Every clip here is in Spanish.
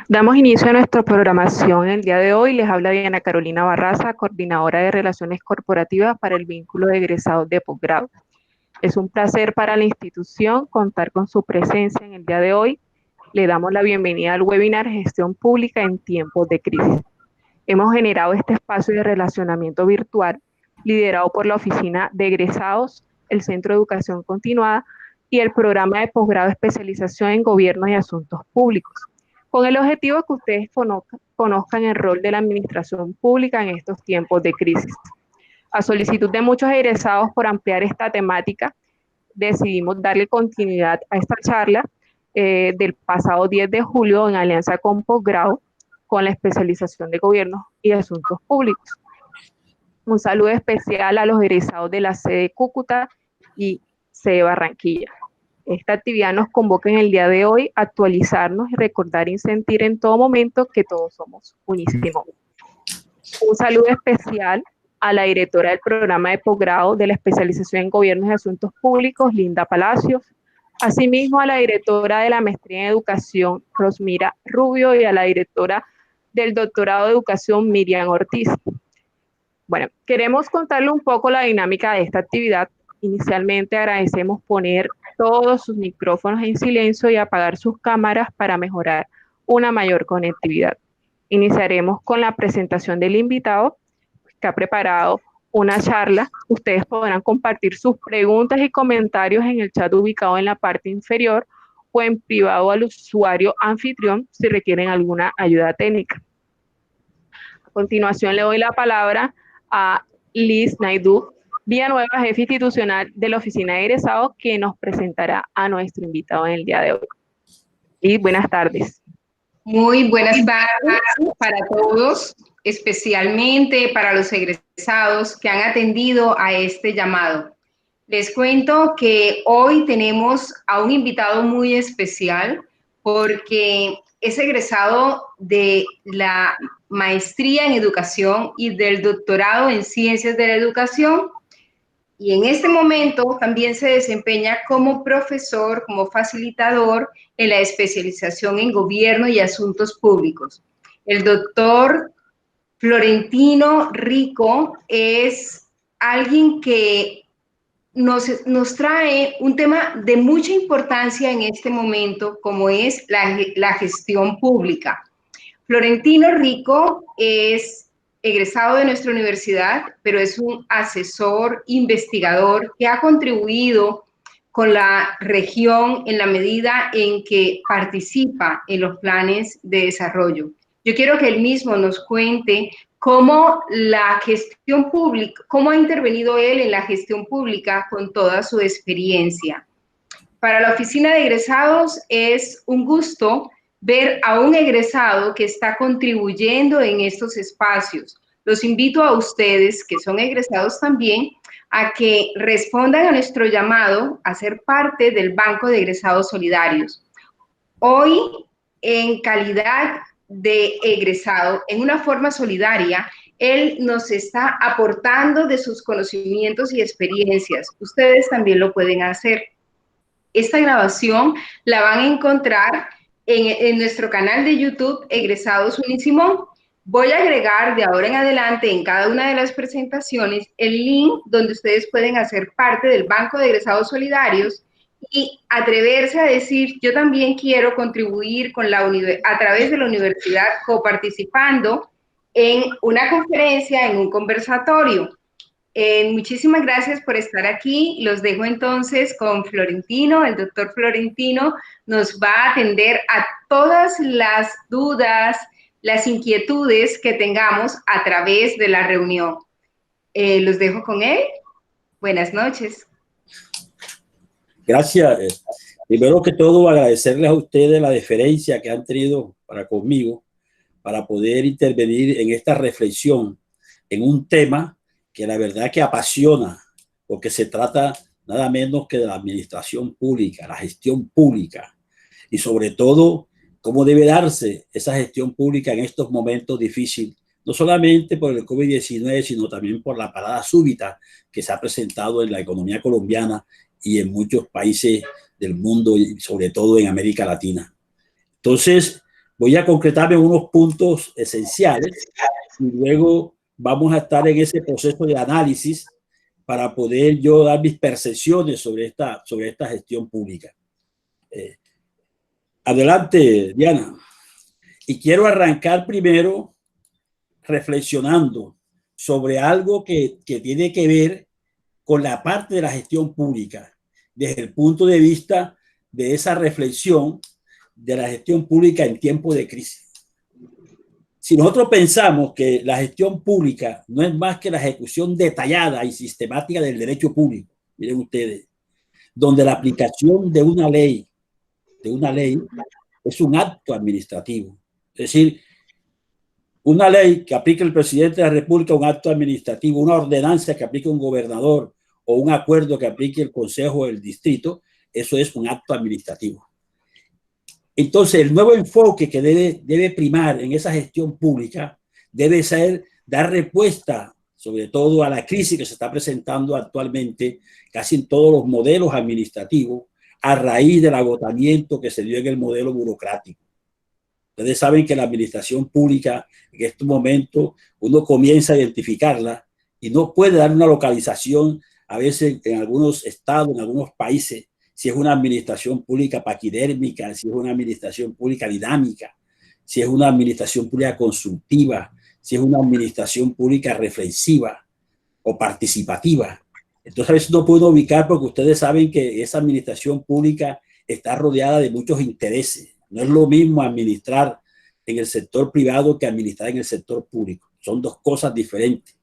Damos inicio a nuestra programación el día de hoy. Les habla Diana Carolina Barraza, coordinadora de Relaciones Corporativas para el vínculo de egresados de posgrado. Es un placer para la institución contar con su presencia en el día de hoy. Le damos la bienvenida al webinar Gestión Pública en tiempos de crisis. Hemos generado este espacio de relacionamiento virtual liderado por la Oficina de Egresados, el Centro de Educación Continuada y el Programa de Posgrado de Especialización en Gobierno y Asuntos Públicos, con el objetivo de que ustedes conozcan el rol de la administración pública en estos tiempos de crisis. A solicitud de muchos egresados por ampliar esta temática, decidimos darle continuidad a esta charla del pasado 10 de julio en alianza con Posgrado, con la especialización de Gobierno y Asuntos Públicos. Un saludo especial a los egresados de la sede Cúcuta y sede Barranquilla. Esta actividad nos convoca en el día de hoy a actualizarnos y recordar y sentir en todo momento que todos somos unísimo. Un saludo especial a la directora del programa de posgrado de la especialización en Gobiernos y Asuntos Públicos, Linda Palacios, asimismo a la directora de la maestría en Educación, Rosmira Rubio, y a la directora del doctorado de Educación, Miriam Ortiz. Bueno, queremos contarle un poco la dinámica de esta actividad. Inicialmente agradecemos poner todos sus micrófonos en silencio y apagar sus cámaras para mejorar una mayor conectividad. Iniciaremos con la presentación del invitado, que ha preparado una charla. Ustedes podrán compartir sus preguntas y comentarios en el chat ubicado en la parte inferior o en privado al usuario anfitrión si requieren alguna ayuda técnica. A continuación le doy la palabra a Liz Naidoo Villanueva, jefe institucional de la Oficina de Egresados, que nos presentará a nuestro invitado en el día de hoy. Liz, buenas tardes. Muy buenas tardes para todos, especialmente para los egresados que han atendido a este llamado. Les cuento que hoy tenemos a un invitado muy especial porque es egresado de la maestría en educación y del doctorado en ciencias de la educación, y en este momento también se desempeña como profesor, como facilitador en la especialización en Gobierno y Asuntos Públicos. El doctor Florentino Rico es alguien que nos trae un tema de mucha importancia en este momento, como es la gestión pública. Florentino Rico es egresado de nuestra universidad, pero es un asesor, investigador que ha contribuido con la región en la medida en que participa en los planes de desarrollo. Yo quiero que él mismo nos cuente cómo la gestión pública, cómo ha intervenido él en la gestión pública con toda su experiencia. Para la Oficina de Egresados es un gusto ver a un egresado que está contribuyendo en estos espacios. Los invito a ustedes, que son egresados también, a que respondan a nuestro llamado a ser parte del Banco de Egresados Solidarios. Hoy, en calidad de egresado, en una forma solidaria, él nos está aportando de sus conocimientos y experiencias. Ustedes también lo pueden hacer. Esta grabación la van a encontrar en nuestro canal de YouTube, Egresados Unísimo. Voy a agregar de ahora en adelante en cada una de las presentaciones el link donde ustedes pueden hacer parte del Banco de Egresados Solidarios y atreverse a decir, yo también quiero contribuir con a través de la universidad, coparticipando en una conferencia, en un conversatorio. Muchísimas gracias por estar aquí. Los dejo entonces con Florentino. El doctor Florentino nos va a atender a todas las dudas, las inquietudes que tengamos a través de la reunión. Los dejo con él. Buenas noches. Gracias. Primero que todo, agradecerles a ustedes la deferencia que han tenido para conmigo para poder intervenir en esta reflexión en un tema que la verdad que apasiona, porque se trata nada menos que de la administración pública, la gestión pública, y sobre todo cómo debe darse esa gestión pública en estos momentos difíciles, no solamente por el COVID-19, sino también por la parada súbita que se ha presentado en la economía colombiana y en muchos países del mundo, y sobre todo en América Latina. Entonces, voy a concretarme unos puntos esenciales y luego vamos a estar en ese proceso de análisis para poder yo dar mis percepciones sobre esta gestión pública. Adelante, Diana. Y quiero arrancar primero reflexionando sobre algo que tiene que ver con la parte de la gestión pública, desde el punto de vista de esa reflexión de la gestión pública en tiempos de crisis. Si nosotros pensamos que la gestión pública no es más que la ejecución detallada y sistemática del derecho público, miren ustedes, donde la aplicación de una ley es un acto administrativo. Es decir, una ley que aplique el presidente de la República, un acto administrativo, una ordenanza que aplique un gobernador o un acuerdo que aplique el consejo del distrito, eso es un acto administrativo. Entonces, el nuevo enfoque que debe primar en esa gestión pública debe ser dar respuesta, sobre todo a la crisis que se está presentando actualmente casi en todos los modelos administrativos, a raíz del agotamiento que se dio en el modelo burocrático. Ustedes saben que la administración pública, en este momento, uno comienza a identificarla y no puede dar una localización, a veces en algunos estados, en algunos países, si es una administración pública paquidérmica, si es una administración pública dinámica, si es una administración pública consultiva, si es una administración pública reflexiva o participativa. Entonces a veces no puedo ubicar porque ustedes saben que esa administración pública está rodeada de muchos intereses. No es lo mismo administrar en el sector privado que administrar en el sector público. Son dos cosas diferentes.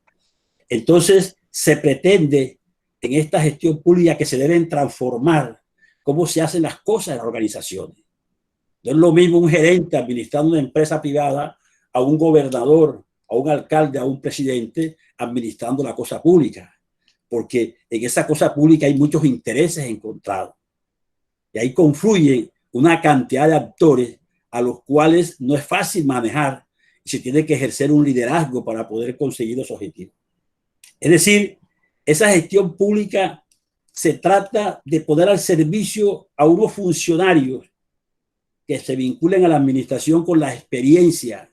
Entonces se pretende en esta gestión pública que se deben transformar cómo se hacen las cosas en las organizaciones. No es lo mismo un gerente administrando una empresa privada a un gobernador, a un alcalde, a un presidente administrando la cosa pública, porque en esa cosa pública hay muchos intereses encontrados y ahí confluyen una cantidad de actores a los cuales no es fácil manejar y se tiene que ejercer un liderazgo para poder conseguir los objetivos. Es decir, esa gestión pública se trata de poner al servicio a unos funcionarios que se vinculen a la administración con la experiencia,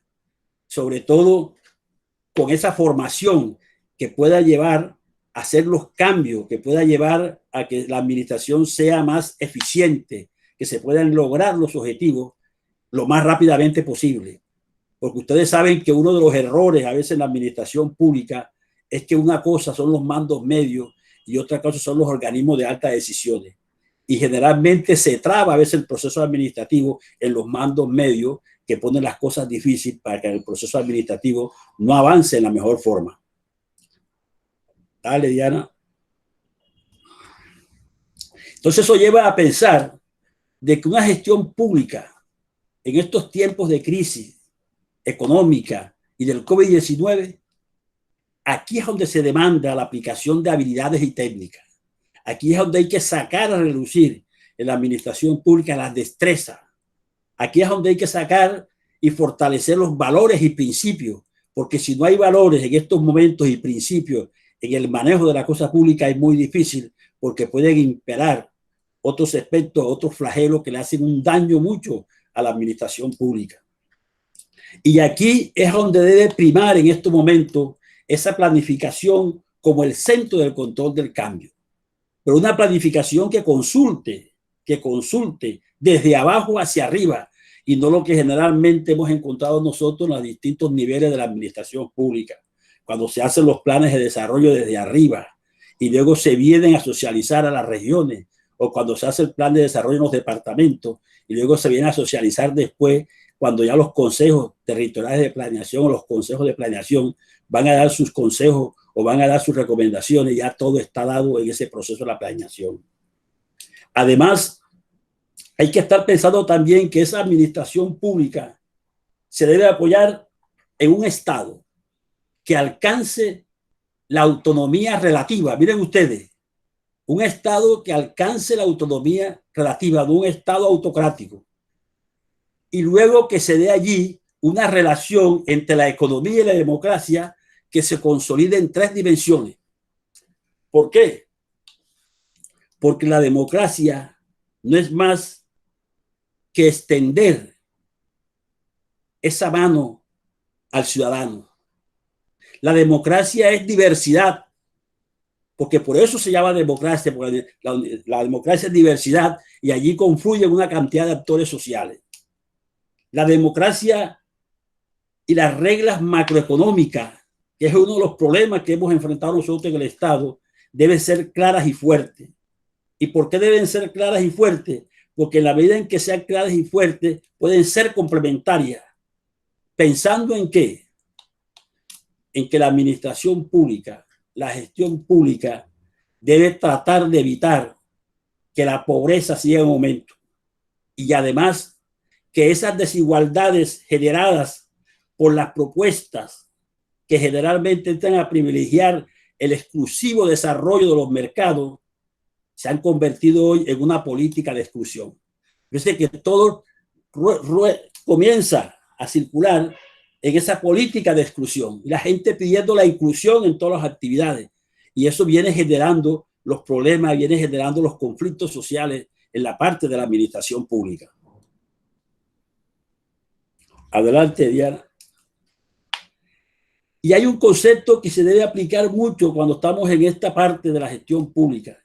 sobre todo con esa formación que pueda llevar a hacer los cambios, que pueda llevar a que la administración sea más eficiente, que se puedan lograr los objetivos lo más rápidamente posible. Porque ustedes saben que uno de los errores a veces en la administración pública es que una cosa son los mandos medios y otra cosa son los organismos de altas decisiones. Y generalmente se traba a veces el proceso administrativo en los mandos medios que ponen las cosas difíciles para que el proceso administrativo no avance en la mejor forma. Dale, Diana. Entonces eso lleva a pensar de que una gestión pública en estos tiempos de crisis económica y del COVID-19, aquí es donde se demanda la aplicación de habilidades y técnicas. Aquí es donde hay que sacar a relucir en la administración pública las destrezas. Aquí es donde hay que sacar y fortalecer los valores y principios, porque si no hay valores en estos momentos y principios en el manejo de la cosa pública es muy difícil, porque pueden imperar otros aspectos, otros flagelos que le hacen un daño mucho a la administración pública. Y aquí es donde debe primar en estos momentos esa planificación como el centro del control del cambio. Pero una planificación que consulte desde abajo hacia arriba y no lo que generalmente hemos encontrado nosotros en los distintos niveles de la administración pública, cuando se hacen los planes de desarrollo desde arriba y luego se vienen a socializar a las regiones, o cuando se hace el plan de desarrollo en los departamentos y luego se viene a socializar después cuando ya los consejos territoriales de planeación o los consejos de planeación van a dar sus consejos o van a dar sus recomendaciones, ya todo está dado en ese proceso de la planeación. Además, hay que estar pensando también que esa administración pública se debe apoyar en un Estado que alcance la autonomía relativa. Miren ustedes, un Estado que alcance la autonomía relativa de un Estado autocrático y luego que se dé allí una relación entre la economía y la democracia que se consolide en tres dimensiones. ¿Por qué? porque la democracia no es más que extender esa mano al ciudadano. La democracia es diversidad, porque por eso se llama democracia, porque la democracia es diversidad y allí confluyen una cantidad de actores sociales. La democracia y las reglas macroeconómicas, que es uno de los problemas que hemos enfrentado nosotros en el Estado, deben ser claras y fuertes. ¿Y por qué deben ser claras y fuertes? Porque en la medida en que sean claras y fuertes, pueden ser complementarias. ¿Pensando en qué? En que la administración pública, la gestión pública, debe tratar de evitar que la pobreza siga en aumento. Y además, que esas desigualdades generadas por las propuestas que generalmente entran a privilegiar el exclusivo desarrollo de los mercados, se han convertido hoy en una política de exclusión. Es decir, que todo comienza a circular en esa política de exclusión y la gente pidiendo la inclusión en todas las actividades. Y eso viene generando los problemas, viene generando los conflictos sociales en la parte de la administración pública. Adelante, Diana. Y hay un concepto que se debe aplicar mucho cuando estamos en esta parte de la gestión pública.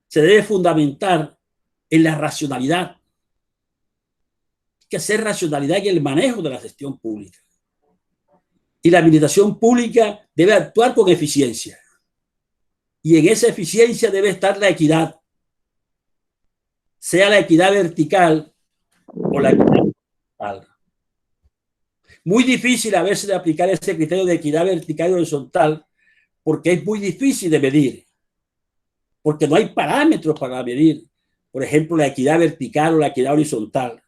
Se debe fundamentar en la racionalidad. Hay que hacer racionalidad en el manejo de la gestión pública. Y la administración pública debe actuar con eficiencia. Y en esa eficiencia debe estar la equidad, sea la equidad vertical o la equidad horizontal. Muy difícil a veces de aplicar ese criterio de equidad vertical y horizontal porque es muy difícil de medir, porque no hay parámetros para medir, por ejemplo, la equidad vertical o la equidad horizontal,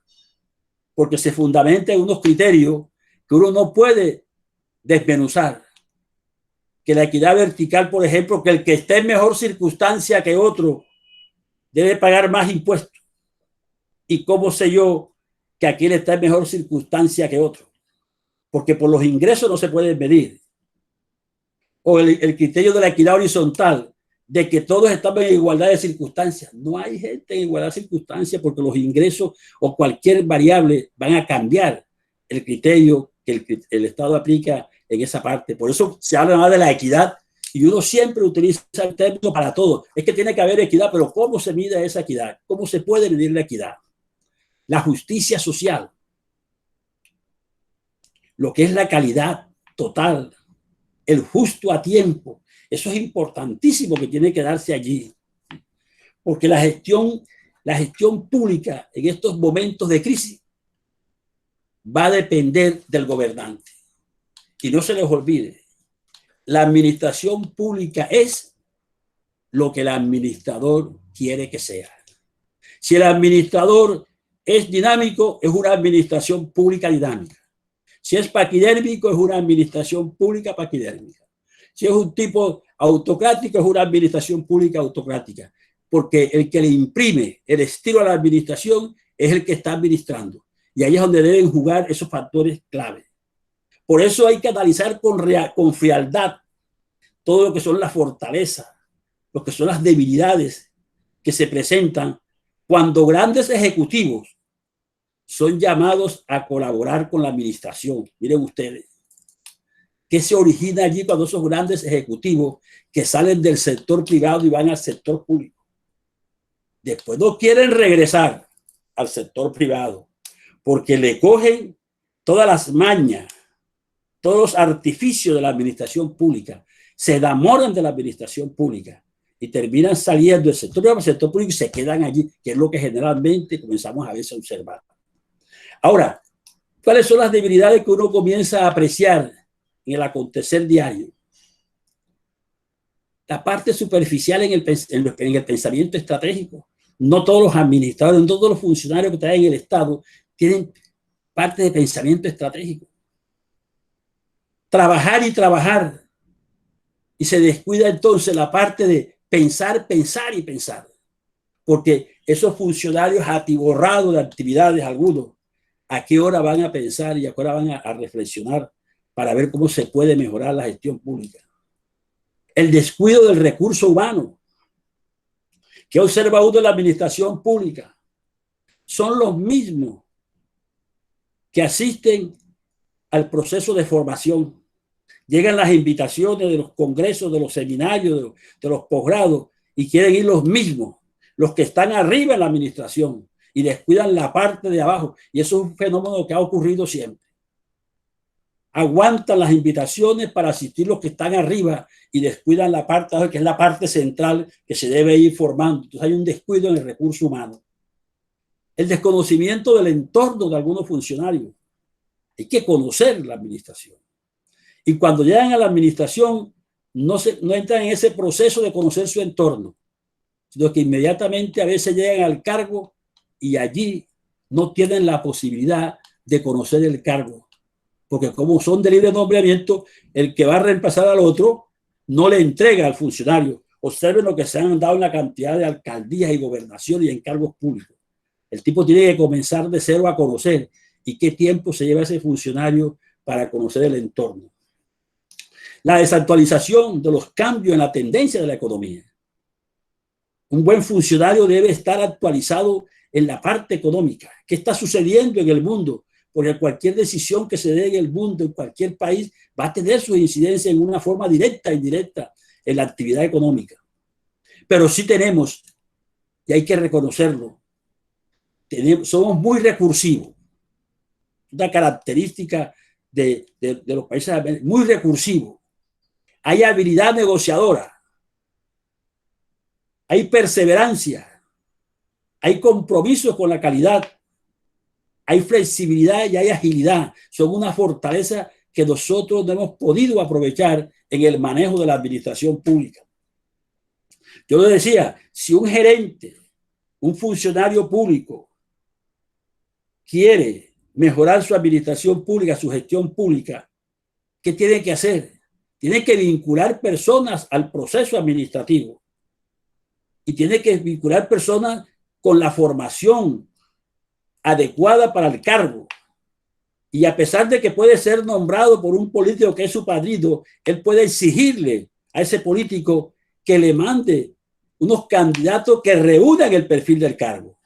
porque se fundamenta en unos criterios que uno no puede desmenuzar. Que la equidad vertical, por ejemplo, que el que esté en mejor circunstancia que otro debe pagar más impuestos. ¿Y cómo sé yo que aquel está en mejor circunstancia que otro? Porque por los ingresos no se puede medir. O el criterio de la equidad horizontal, de que todos estamos en igualdad de circunstancias. No hay gente en igualdad de circunstancias porque los ingresos o cualquier variable van a cambiar el criterio que el Estado aplica en esa parte. Por eso se habla más de la equidad y uno siempre utiliza el término para todo. Es que tiene que haber equidad, pero ¿cómo se mide esa equidad? ¿Cómo se puede medir la equidad? La justicia social, lo que es la calidad total, el justo a tiempo. Eso es importantísimo que tiene que darse allí. Porque la gestión pública en estos momentos de crisis va a depender del gobernante. Y no se les olvide, la administración pública es lo que el administrador quiere que sea. Si el administrador es dinámico, es una administración pública dinámica. Si es paquidérmico, es una administración pública paquidérmica. Si es un tipo autocrático, es una administración pública autocrática. Porque el que le imprime el estilo a la administración es el que está administrando. Y ahí es donde deben jugar esos factores clave. Por eso hay que analizar con frialdad todo lo que son las fortalezas, lo que son las debilidades que se presentan cuando grandes ejecutivos son llamados a colaborar con la administración. Miren ustedes, ¿qué se origina allí cuando esos grandes ejecutivos que salen del sector privado y van al sector público? Después no quieren regresar al sector privado porque le cogen todas las mañas, todos los artificios de la administración pública, se enamoran de la administración pública y terminan saliendo del sector privado al sector público y se quedan allí, que es lo que generalmente comenzamos a veces a observar. Ahora, ¿cuáles son las debilidades que uno comienza a apreciar en el acontecer diario? La parte superficial en el pensamiento estratégico. No todos los administradores, no todos los funcionarios que están en el Estado tienen parte de pensamiento estratégico. Trabajar y trabajar. Y se descuida entonces la parte de pensar, pensar y pensar. Porque esos funcionarios atiborrados de actividades algunos, ¿a qué hora van a pensar y a qué hora van a reflexionar para ver cómo se puede mejorar la gestión pública? El descuido del recurso humano. ¿Qué observa uno en la administración pública? Son los mismos que asisten al proceso de formación. Llegan las invitaciones de los congresos, de los seminarios, de los posgrados, y quieren ir los mismos, los que están arriba en la administración, y descuidan la parte de abajo. Y eso es un fenómeno que ha ocurrido siempre. Aguantan las invitaciones para asistir los que están arriba y descuidan la parte de abajo, que es la parte central que se debe ir formando. Entonces hay un descuido en el recurso humano. El desconocimiento del entorno de algunos funcionarios. Hay que conocer la administración. Y cuando llegan a la administración, no entran en ese proceso de conocer su entorno, sino que inmediatamente a veces llegan al cargo y allí no tienen la posibilidad de conocer el cargo. Porque como son de libre nombramiento, el que va a reemplazar al otro no le entrega al funcionario. Observen lo que se han dado en la cantidad de alcaldías y gobernaciones y en cargos públicos. El tipo tiene que comenzar de cero a conocer. ¿Y qué tiempo se lleva ese funcionario para conocer el entorno? La desactualización de los cambios en la tendencia de la economía. Un buen funcionario debe estar actualizado en la parte económica. ¿Qué está sucediendo en el mundo? Porque cualquier decisión que se dé en el mundo, en cualquier país, va a tener su incidencia en una forma directa e indirecta en la actividad económica. Pero sí tenemos, y hay que reconocerlo, somos muy recursivos. Una característica de los países muy recursivos. Hay habilidad negociadora, hay perseverancia, hay compromiso con la calidad, hay flexibilidad y hay agilidad. Son una fortaleza que nosotros no hemos podido aprovechar en el manejo de la administración pública. Yo le decía, si un gerente, un funcionario público quiere mejorar su administración pública, su gestión pública, ¿qué tiene que hacer? Tiene que vincular personas al proceso administrativo y tiene que vincular personas con la formación adecuada para el cargo. Y a pesar de que puede ser nombrado por un político que es su padrino, él puede exigirle a ese político que le mande unos candidatos que reúnan el perfil del cargo.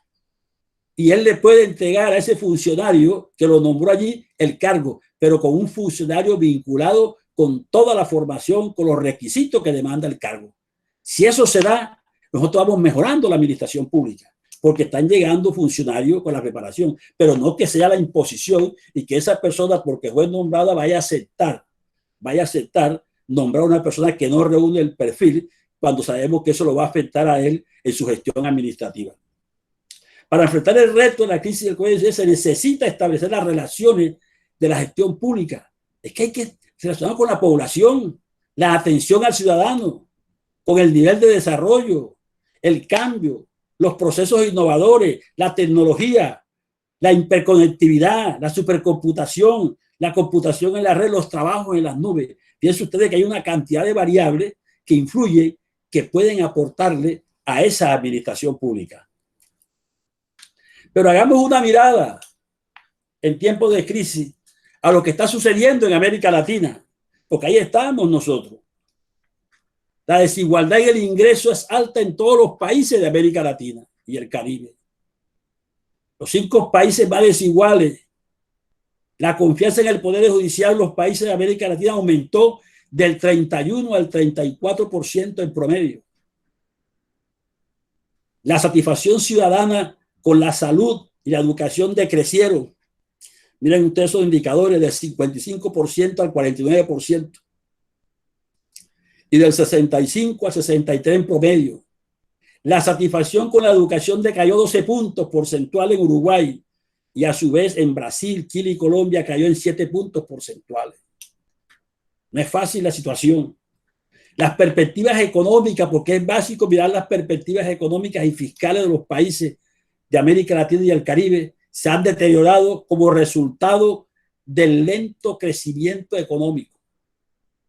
Y él le puede entregar a ese funcionario que lo nombró allí el cargo, pero con un funcionario vinculado con toda la formación, con los requisitos que demanda el cargo. Si eso se da, nosotros vamos mejorando la administración pública, porque están llegando funcionarios con la preparación, pero no que sea la imposición y que esa persona, porque fue nombrada, vaya a aceptar nombrar a una persona que no reúne el perfil, cuando sabemos que eso lo va a afectar a él en su gestión administrativa. Para enfrentar el reto de la crisis del COVID se necesita establecer las relaciones de la gestión pública. Es que hay que relacionar con la población, la atención al ciudadano, con el nivel de desarrollo, el cambio, los procesos innovadores, la tecnología, la hiperconectividad, la supercomputación, la computación en la red, los trabajos en las nubes. Piensen ustedes que hay una cantidad de variables que influyen, que pueden aportarle a esa administración pública. Pero hagamos una mirada en tiempos de crisis a lo que está sucediendo en América Latina, porque ahí estamos nosotros. La desigualdad en el ingreso es alta en todos los países de América Latina y el Caribe. Los 5 países más desiguales. La confianza en el Poder Judicial en los países de América Latina aumentó del 31 al 34% en promedio. La satisfacción ciudadana con la salud y la educación decrecieron. Miren ustedes esos indicadores del 55% al 49%. Y del 65 a 63 en promedio. La satisfacción con la educación decayó 12 puntos porcentuales en Uruguay y a su vez en Brasil, Chile y Colombia cayó en 7 puntos porcentuales. No es fácil la situación. Las perspectivas económicas, porque es básico mirar las perspectivas económicas y fiscales de los países de América Latina y el Caribe, se han deteriorado como resultado del lento crecimiento económico.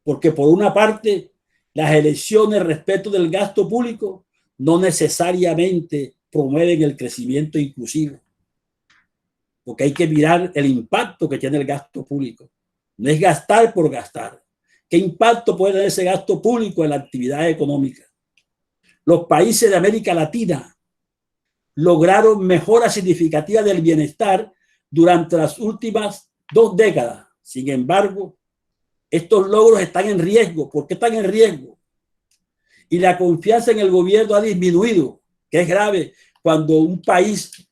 Porque por una parte, las elecciones respecto del gasto público no necesariamente promueven el crecimiento inclusivo. Porque hay que mirar el impacto que tiene el gasto público. No es gastar por gastar. ¿Qué impacto puede tener ese gasto público en la actividad económica? los países de América Latina lograron mejoras significativas del bienestar durante las últimas 2 décadas. Sin embargo, estos logros están en riesgo. ¿Por qué están en riesgo? Y la confianza en el gobierno ha disminuido, que es grave cuando un país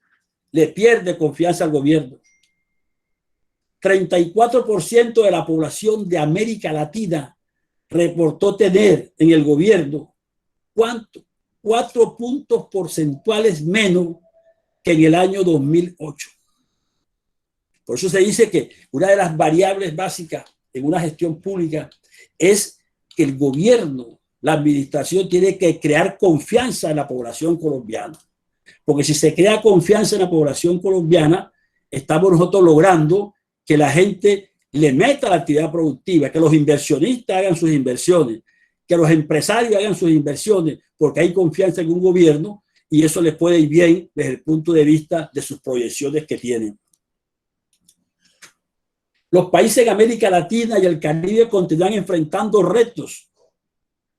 le pierde confianza al gobierno. 34% de la población de América Latina reportó tener en el gobierno, ¿cuánto? 4 puntos porcentuales menos que en el año 2008. Por eso se dice que una de las variables básicas en una gestión pública es que el gobierno, la administración, tiene que crear confianza en la población colombiana. Porque si se crea confianza en la población colombiana, estamos nosotros logrando que la gente le meta la actividad productiva, que los inversionistas hagan sus inversiones, que los empresarios hagan sus inversiones, porque hay confianza en un gobierno y eso les puede ir bien desde el punto de vista de sus proyecciones que tienen. Los países de América Latina y el Caribe continúan enfrentando retos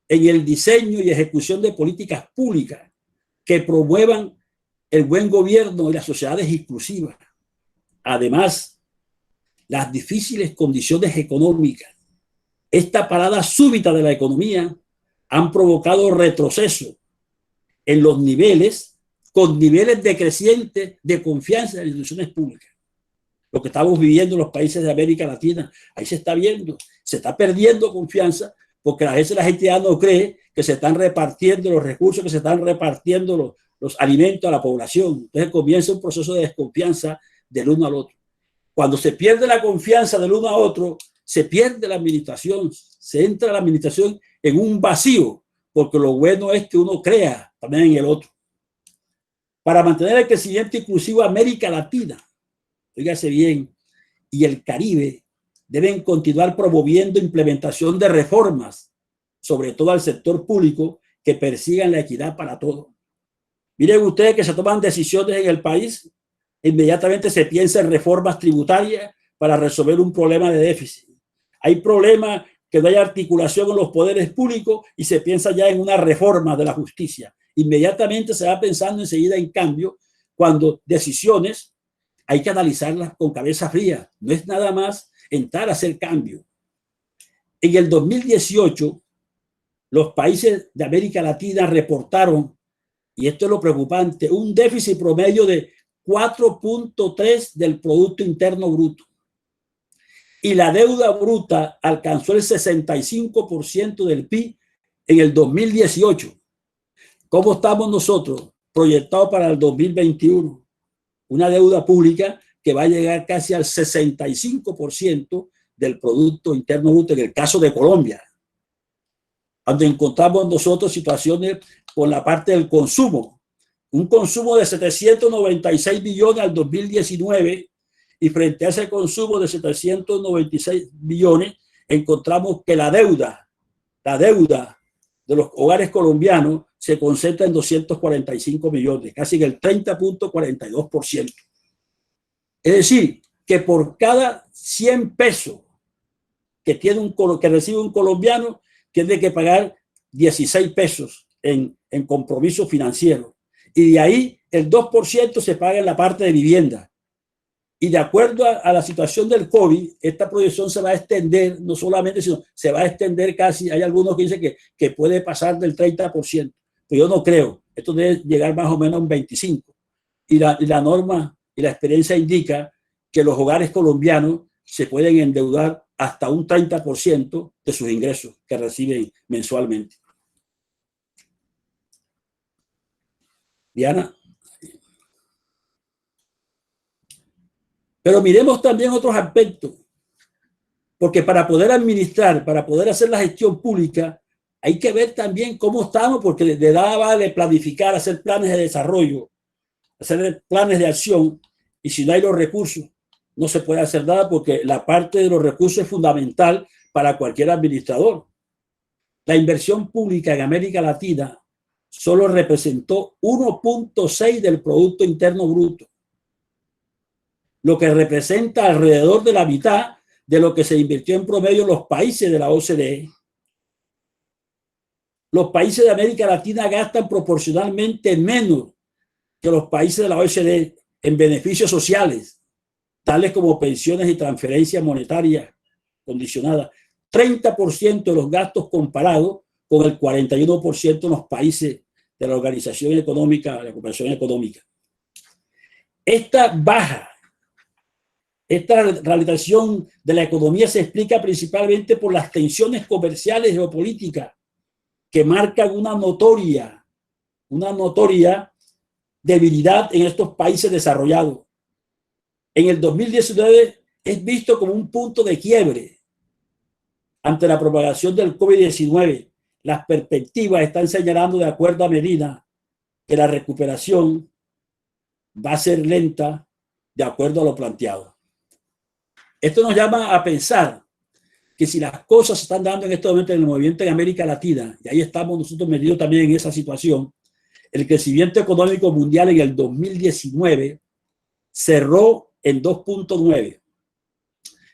en el diseño y ejecución de políticas públicas que promuevan el buen gobierno y las sociedades inclusivas. Además, las difíciles condiciones económicas, esta parada súbita de la economía, han provocado retroceso en los niveles, con niveles decrecientes de confianza en las instituciones públicas. Lo que estamos viviendo en los países de América Latina, ahí se está viendo, se está perdiendo confianza porque a veces la gente ya no cree que se están repartiendo los recursos, que se están repartiendo los alimentos a la población. Entonces comienza un proceso de desconfianza del uno al otro. Cuando se pierde la confianza del uno a otro, se pierde la administración, se entra la administración en un vacío, porque lo bueno es que uno crea también en el otro. Para mantener el crecimiento inclusivo, América Latina, fíjese bien, y el Caribe deben continuar promoviendo implementación de reformas, sobre todo al sector público, que persigan la equidad para todos. Miren ustedes que se toman decisiones en el país, inmediatamente se piensa en reformas tributarias para resolver un problema de déficit. Hay problemas que no hay articulación en los poderes públicos y se piensa ya en una reforma de la justicia. Inmediatamente se va pensando enseguida en cambio, cuando decisiones hay que analizarlas con cabeza fría. No es nada más entrar a hacer cambio. En el 2018, los países de América Latina reportaron, y esto es lo preocupante, un déficit promedio de 4.3 del Producto Interno Bruto. Y la deuda bruta alcanzó el 65% del PIB en el 2018. ¿Cómo estamos nosotros proyectados para el 2021? Una deuda pública que va a llegar casi al 65% del Producto Interno Bruto en el caso de Colombia, donde encontramos nosotros situaciones con la parte del consumo, un consumo de 796 billones al 2019 y frente a ese consumo de 796 billones encontramos que la deuda de los hogares colombianos se concentra en 245 millones, casi en el 30.42%. Es decir, que por cada 100 pesos que recibe un colombiano, tiene que pagar 16 pesos en compromiso financiero. Y de ahí el 2% se paga en la parte de vivienda. Y de acuerdo a la situación del COVID, esta proyección se va a extender, no solamente, sino se va a extender casi, hay algunos que dicen que puede pasar del 30%. Pero yo no creo, esto debe llegar más o menos a un 25%. Y la norma y la experiencia indica que los hogares colombianos se pueden endeudar hasta un 30% de sus ingresos que reciben mensualmente. Diana. Pero miremos también otros aspectos, porque para poder administrar, para poder hacer la gestión pública, hay que ver también cómo estamos, porque de nada vale planificar, hacer planes de desarrollo, hacer planes de acción, y si no hay los recursos, no se puede hacer nada, porque la parte de los recursos es fundamental para cualquier administrador. La inversión pública en América Latina solo representó 1.6 del Producto Interno Bruto, lo que representa alrededor de la mitad de lo que se invirtió en promedio en los países de la OCDE. los países de América Latina gastan proporcionalmente menos que los países de la OECD en beneficios sociales, tales como pensiones y transferencias monetarias condicionadas. 30% de los gastos comparados con el 41% en los países de la Organización Económica, la Cooperación Económica. Esta realización de la economía se explica principalmente por las tensiones comerciales y geopolíticas que marcan una notoria debilidad en estos países desarrollados. En el 2019 es visto como un punto de quiebre ante la propagación del COVID-19. Las perspectivas están señalando, de acuerdo a Medina, que la recuperación va a ser lenta de acuerdo a lo planteado. Esto nos llama a pensar que si las cosas se están dando en este momento en el movimiento en América Latina, y ahí estamos nosotros metidos también en esa situación, el crecimiento económico mundial en el 2019 cerró en 2.9,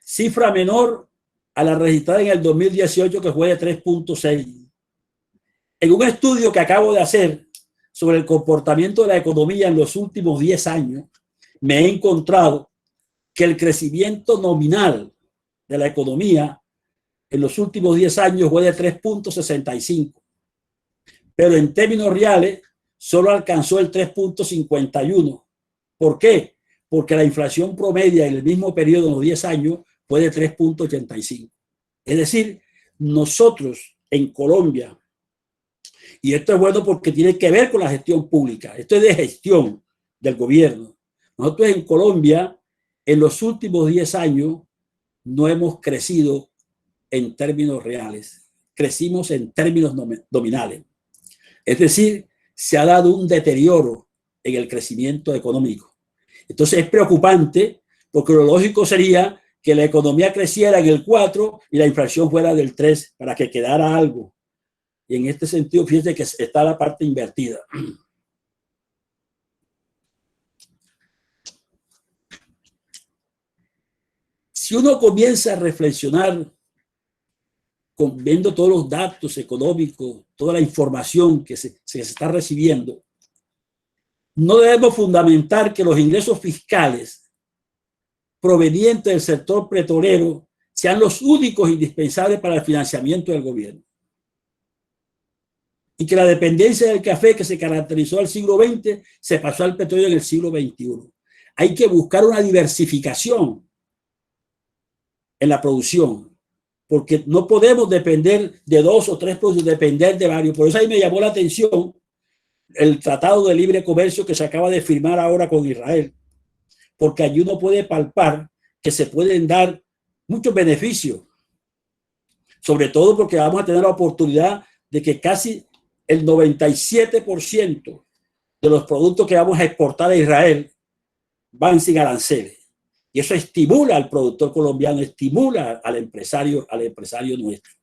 cifra menor a la registrada en el 2018, que fue de 3.6. En un estudio que acabo de hacer sobre el comportamiento de la economía en los últimos 10 años, me he encontrado que el crecimiento nominal de la economía en los últimos 10 años fue de 3.65, pero en términos reales solo alcanzó el 3.51. ¿Por qué? Porque la inflación promedia en el mismo periodo, en los 10 años, fue de 3.85. Es decir, nosotros en Colombia, y esto es bueno porque tiene que ver con la gestión pública, esto es de gestión del gobierno. Nosotros en Colombia, en los últimos 10 años, no hemos crecido en términos reales, crecimos en términos nominales. Es decir, se ha dado un deterioro en el crecimiento económico. Entonces es preocupante, porque lo lógico sería que la economía creciera en el 4 y la inflación fuera del 3 para que quedara algo. Y en este sentido, fíjense que está la parte invertida. Si uno comienza a reflexionar viendo todos los datos económicos, toda la información que se está recibiendo, no debemos fundamentar que los ingresos fiscales provenientes del sector petrolero sean los únicos indispensables para el financiamiento del gobierno. Y que la dependencia del café que se caracterizó al siglo XX se pasó al petróleo en el siglo XXI. Hay que buscar una diversificación en la producción, porque no podemos depender de 2 o 3 productos, depender de varios. Por eso ahí me llamó la atención el Tratado de Libre Comercio que se acaba de firmar ahora con Israel, porque allí uno puede palpar que se pueden dar muchos beneficios, sobre todo porque vamos a tener la oportunidad de que casi el 97% de los productos que vamos a exportar a Israel van sin aranceles. Y eso estimula al productor colombiano, estimula al empresario nuestro.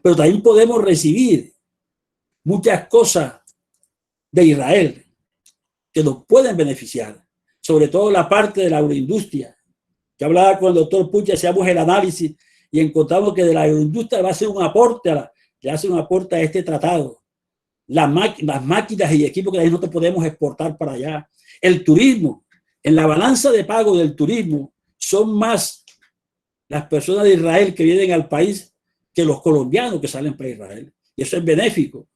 Pero también podemos recibir muchas cosas de Israel que nos pueden beneficiar, sobre todo la parte de la agroindustria. Yo hablaba con el doctor Pucha, hacíamos el análisis y encontramos que de la agroindustria va a ser un aporte, le hace un aporte a este tratado. Las máquinas y equipos que nosotros podemos exportar para allá. El turismo. En la balanza de pago del turismo son más las personas de Israel que vienen al país que los colombianos que salen para Israel. Y eso es benéfico.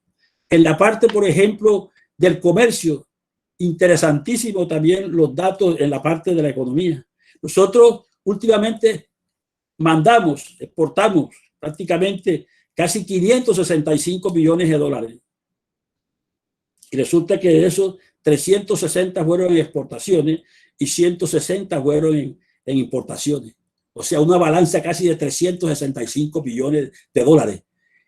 En la parte, por ejemplo, del comercio, interesantísimo también los datos en la parte de la economía. Nosotros últimamente exportamos prácticamente casi 565 millones de dólares. Y resulta que de esos 360 fueron en exportaciones y 160 fueron en importaciones. O sea, una balanza casi de 365 millones de dólares.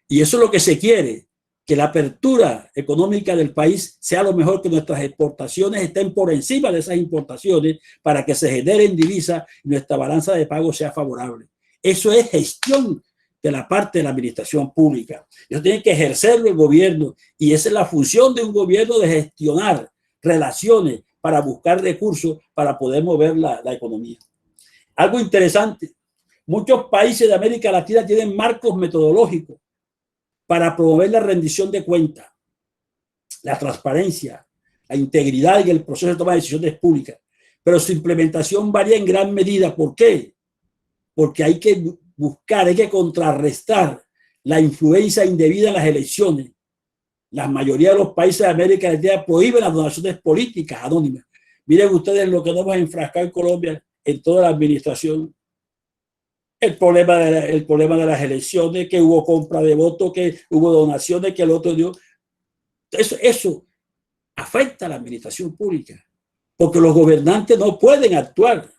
Y eso es lo que se quiere, que la apertura económica del país sea lo mejor, que nuestras exportaciones estén por encima de esas importaciones para que se generen divisas y nuestra balanza de pago sea favorable. Eso es gestión de la parte de la administración pública. Eso tiene que ejercerlo el gobierno y esa es la función de un gobierno, de gestionar relaciones para buscar recursos para poder mover la economía. Algo interesante, muchos países de América Latina tienen marcos metodológicos para promover la rendición de cuentas, la transparencia, la integridad y el proceso de toma de decisiones públicas. Pero su implementación varía en gran medida. ¿Por qué? Porque hay que buscar, hay que contrarrestar la influencia indebida en las elecciones. La mayoría de los países de América Latina prohíben las donaciones políticas anónimas. Miren ustedes lo que nos hemos enfrascado en Colombia en toda la administración. El problema de las elecciones, que hubo compra de votos, que hubo donaciones, que el otro dio. Eso afecta a la administración pública, porque los gobernantes no pueden actuar,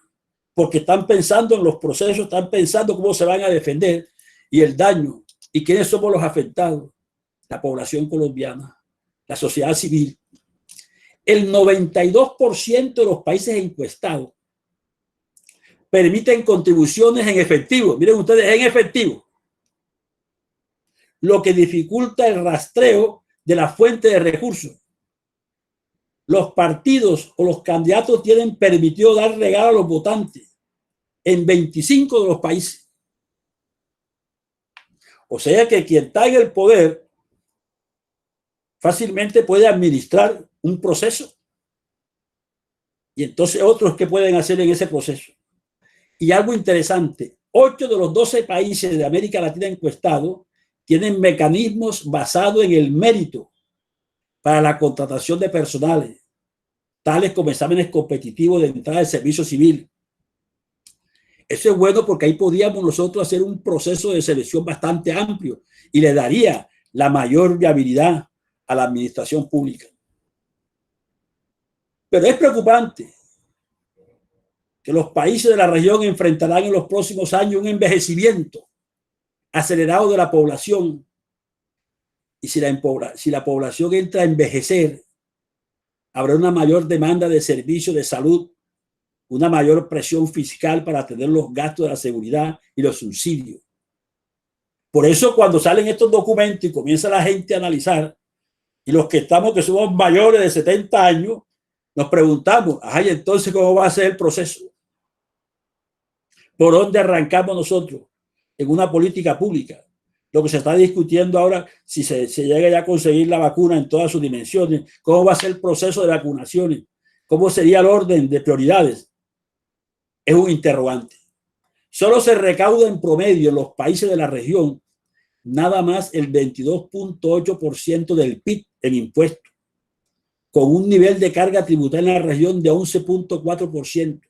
porque están pensando en los procesos, están pensando cómo se van a defender y el daño. ¿Y quiénes somos los afectados? La población colombiana, la sociedad civil. El 92% de los países encuestados permiten contribuciones en efectivo. Miren ustedes, en efectivo. Lo que dificulta el rastreo de la fuente de recursos. Los partidos o los candidatos tienen permitido dar regalo a los votantes en 25 de los países. O sea que quien está en el poder fácilmente puede administrar un proceso y entonces otros que pueden hacer en ese proceso. Y algo interesante, 8 de los 12 países de América Latina encuestados tienen mecanismos basados en el mérito para la contratación de personales, tales como exámenes competitivos de entrada del servicio civil. Eso es bueno porque ahí podíamos nosotros hacer un proceso de selección bastante amplio y le daría la mayor viabilidad a la administración pública. Pero es preocupante que los países de la región enfrentarán en los próximos años un envejecimiento acelerado de la población. Y si la población entra a envejecer, habrá una mayor demanda de servicios de salud, una mayor presión fiscal para atender los gastos de la seguridad y los subsidios. Por eso cuando salen estos documentos y comienza la gente a analizar, y los que somos mayores de 70 años, nos preguntamos, ay, entonces, ¿cómo va a ser el proceso? ¿Por dónde arrancamos nosotros en una política pública? Lo que se está discutiendo ahora, si se llega ya a conseguir la vacuna en todas sus dimensiones, ¿cómo va a ser el proceso de vacunaciones? ¿Cómo sería el orden de prioridades? Es un interrogante. Solo se recauda en promedio en los países de la región nada más el 22.8% del PIB en impuestos, con un nivel de carga tributaria en la región de 11.4%,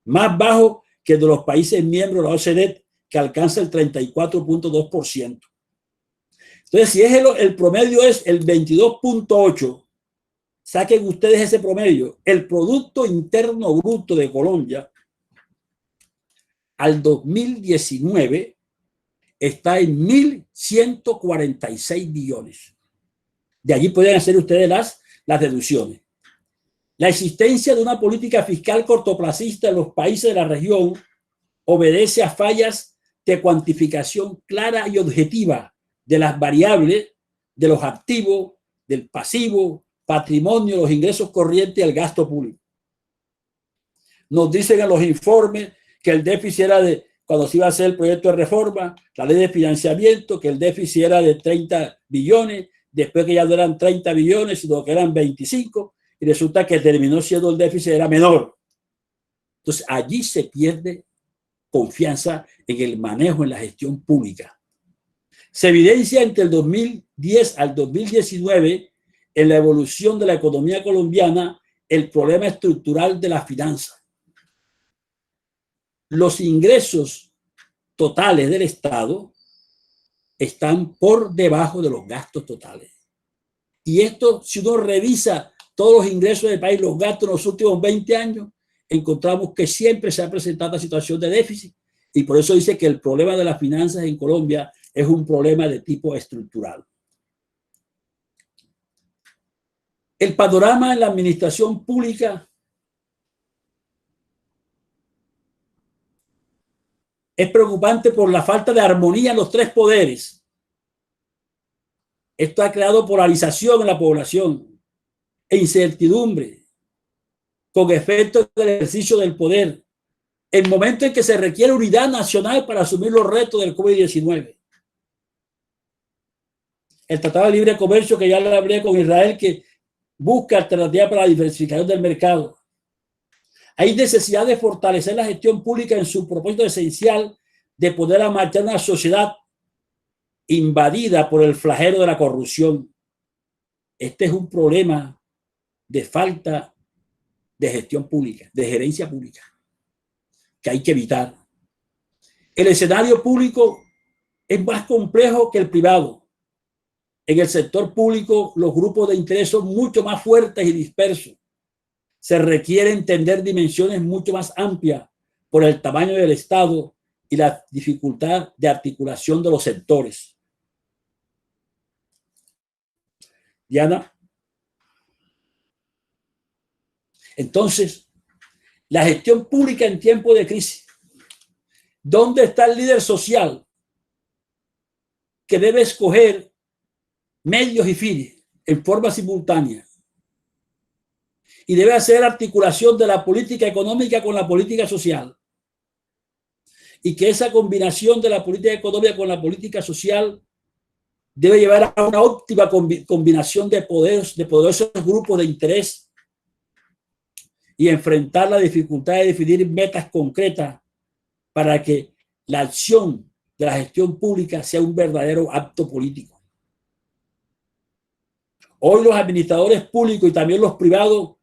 más bajo que el de los países miembros de la OCDE, que alcanza el 34.2%. Entonces, si es el promedio es el 22.8%, saquen ustedes ese promedio. El Producto Interno Bruto de Colombia al 2019 está en 1.146 billones. De allí pueden hacer ustedes las deducciones. La existencia de una política fiscal cortoplacista en los países de la región obedece a fallas de cuantificación clara y objetiva de las variables, de los activos, del pasivo, patrimonio, los ingresos corrientes y el gasto público. Nos dicen en los informes que el déficit era cuando se iba a hacer el proyecto de reforma, la ley de financiamiento, que el déficit era de 30 billones, después que ya no eran 30 billones, sino que eran 25, y resulta que terminó siendo el déficit era menor. Entonces, allí se pierde confianza en el manejo, en la gestión pública. Se evidencia entre el 2010 al 2019 en la evolución de la economía colombiana el problema estructural de la finanza. Los ingresos totales del Estado están por debajo de los gastos totales. Y esto, si uno revisa todos los ingresos del país, los gastos en los últimos 20 años, encontramos que siempre se ha presentado una situación de déficit. Y por eso dice que el problema de las finanzas en Colombia es un problema de tipo estructural. El panorama en la administración pública es preocupante por la falta de armonía en los tres poderes. Esto ha creado polarización en la población e incertidumbre con efectos del ejercicio del poder en momentos en que se requiere unidad nacional para asumir los retos del COVID-19. el Tratado de Libre Comercio que ya le hablé con Israel, que busca alternativas para la diversificación del mercado. Hay necesidad de fortalecer la gestión pública en su propósito esencial de poder amarchar una sociedad invadida por el flagelo de la corrupción. Este es un problema de falta de gestión pública, de gerencia pública, que hay que evitar. El escenario público es más complejo que el privado. En el sector público, los grupos de interés son mucho más fuertes y dispersos. Se requiere entender dimensiones mucho más amplias por el tamaño del Estado y la dificultad de articulación de los sectores. Diana. Entonces, la gestión pública en tiempo de crisis. ¿Dónde está el líder social que debe escoger medios y fines en forma simultánea? Y debe hacer articulación de la política económica con la política social. Y que esa combinación de la política económica con la política social debe llevar a una óptima combinación de poderosos grupos de interés y enfrentar la dificultad de definir metas concretas para que la acción de la gestión pública sea un verdadero acto político. Hoy los administradores públicos y también los privados,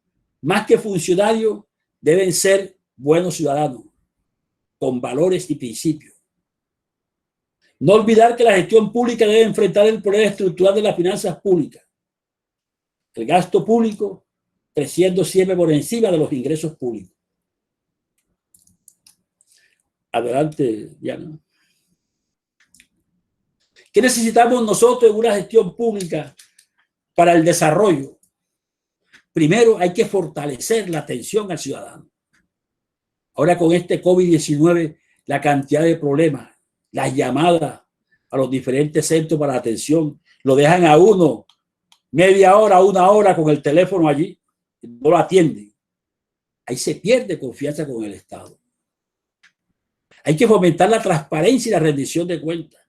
más que funcionarios, deben ser buenos ciudadanos, con valores y principios. No olvidar que la gestión pública debe enfrentar el problema estructural de las finanzas públicas. El gasto público creciendo siempre por encima de los ingresos públicos. Adelante, Diana. ¿Qué necesitamos nosotros en una gestión pública para el desarrollo? Primero, hay que fortalecer la atención al ciudadano. Ahora con este COVID-19, la cantidad de problemas, las llamadas a los diferentes centros para la atención, lo dejan a uno media hora, una hora con el teléfono allí, no lo atienden. Ahí se pierde confianza con el Estado. Hay que fomentar la transparencia y la rendición de cuentas.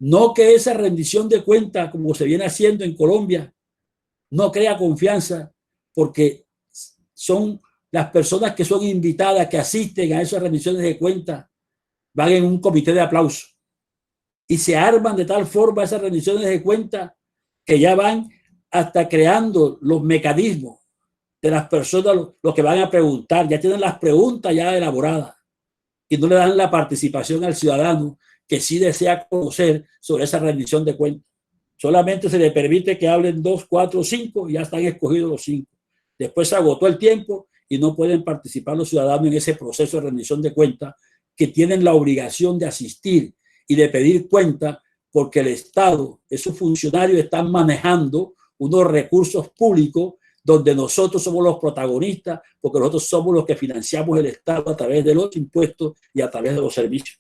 No que esa rendición de cuentas, como se viene haciendo en Colombia, no crea confianza, porque son las personas que son invitadas, que asisten a esas rendiciones de cuentas, van en un comité de aplauso y se arman de tal forma esas rendiciones de cuentas que ya van hasta creando los mecanismos de las personas, los que van a preguntar, ya tienen las preguntas ya elaboradas y no le dan la participación al ciudadano que sí desea conocer sobre esa rendición de cuentas. Solamente se le permite que hablen 2, 4, 5 y ya están escogidos los 5. Después se agotó el tiempo y no pueden participar los ciudadanos en ese proceso de rendición de cuentas, que tienen la obligación de asistir y de pedir cuenta, porque el Estado, esos funcionarios están manejando unos recursos públicos donde nosotros somos los protagonistas, porque nosotros somos los que financiamos el Estado a través de los impuestos y a través de los servicios.